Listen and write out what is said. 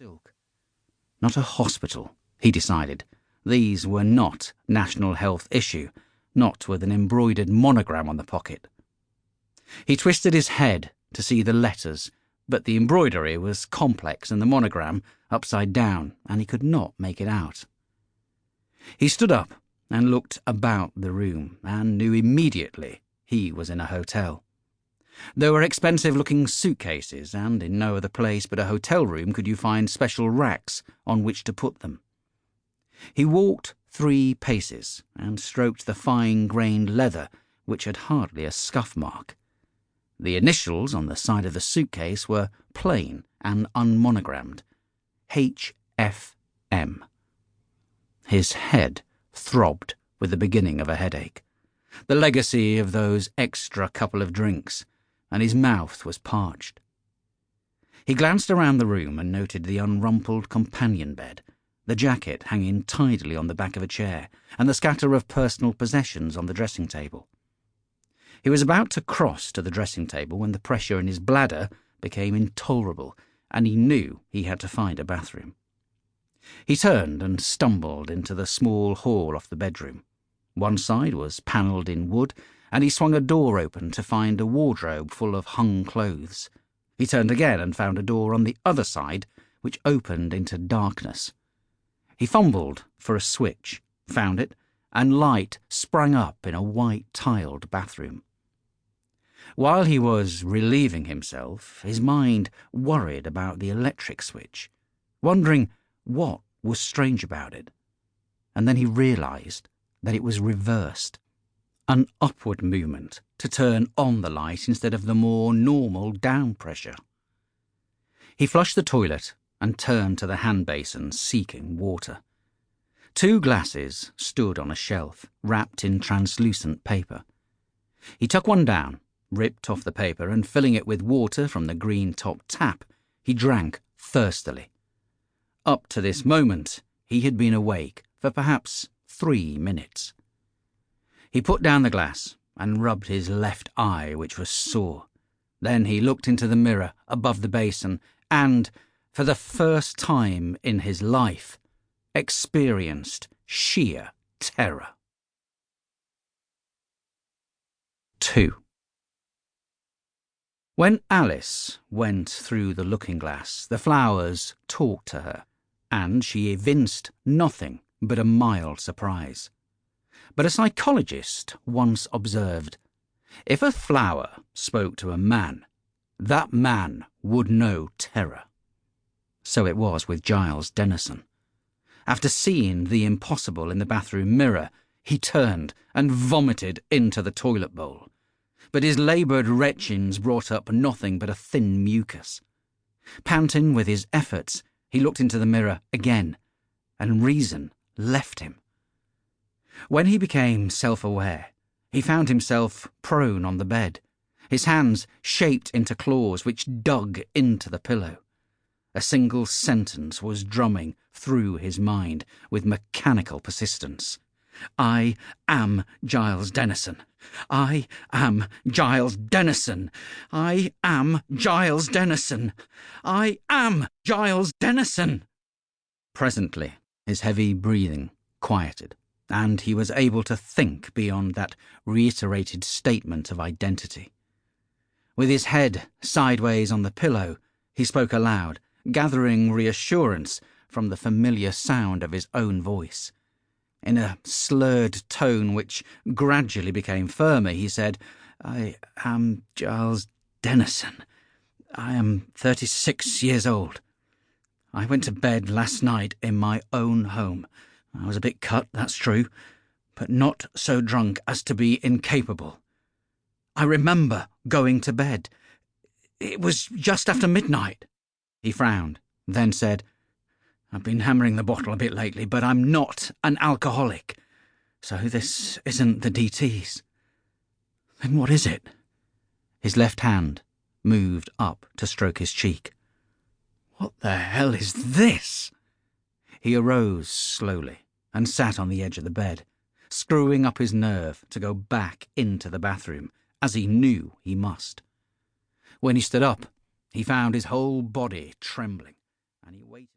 Silk. Not a hospital, he decided. These were not national health issue, not with an embroidered monogram on the pocket. He twisted his head to see the letters, but the embroidery was complex and the monogram upside down, and he could not make it out. He stood up and looked about the room, and knew immediately he was in a hotel. There were expensive-looking suitcases, and in no other place but a hotel room could you find special racks on which to put them. He walked 3 paces and stroked the fine-grained leather, which had hardly a scuff mark. The initials on the side of the suitcase were plain and unmonogrammed. H.F.M. His head throbbed with the beginning of a headache, the legacy of those extra couple of drinks, and his mouth was parched. He glanced around the room and noted the unrumpled companion bed, the jacket hanging tidily on the back of a chair, and the scatter of personal possessions on the dressing table. He was about to cross to the dressing table when the pressure in his bladder became intolerable, and he knew he had to find a bathroom. He turned and stumbled into the small hall off the bedroom. One side was panelled in wood, and he swung a door open to find a wardrobe full of hung clothes. He turned again and found a door on the other side, which opened into darkness. He fumbled for a switch, found it, and light sprang up in a white-tiled bathroom. While he was relieving himself, his mind worried about the electric switch, wondering what was strange about it. And then he realised that it was reversed. An upward movement to turn on the light instead of the more normal down pressure. He flushed the toilet and turned to the hand basin, seeking water. 2 glasses stood on a shelf, wrapped in translucent paper. He took one down, ripped off the paper, and filling it with water from the green-top tap, he drank thirstily. Up to this moment, he had been awake for perhaps 3 minutes. He put down the glass and rubbed his left eye, which was sore. Then he looked into the mirror above the basin and, for the first time in his life, experienced sheer terror. 2. When Alice went through the looking-glass, the flowers talked to her, and she evinced nothing but a mild surprise. But a psychologist once observed, if a flower spoke to a man, that man would know terror. So it was with Giles Denison. After seeing the impossible in the bathroom mirror, he turned and vomited into the toilet bowl. But his laboured retchings brought up nothing but a thin mucus. Panting with his efforts, he looked into the mirror again, and reason left him. When he became self-aware, he found himself prone on the bed, his hands shaped into claws which dug into the pillow. A single sentence was drumming through his mind with mechanical persistence. I am Giles Denison. I am Giles Denison. I am Giles Denison. I am Giles Denison. Presently, his heavy breathing quieted, and he was able to think beyond that reiterated statement of identity. With his head sideways on the pillow, he spoke aloud, gathering reassurance from the familiar sound of his own voice. In a slurred tone which gradually became firmer, he said, I am Giles Denison. I am 36 years old. I went to bed last night in my own home. I was a bit cut, that's true, but not so drunk as to be incapable. I remember going to bed. It was just after midnight. He frowned, then said, I've been hammering the bottle a bit lately, but I'm not an alcoholic, so this isn't the DTs. Then what is it? His left hand moved up to stroke his cheek. What the hell is this? He arose slowly and sat on the edge of the bed, screwing up his nerve to go back into the bathroom, as he knew he must. When he stood up, he found his whole body trembling, and he waited.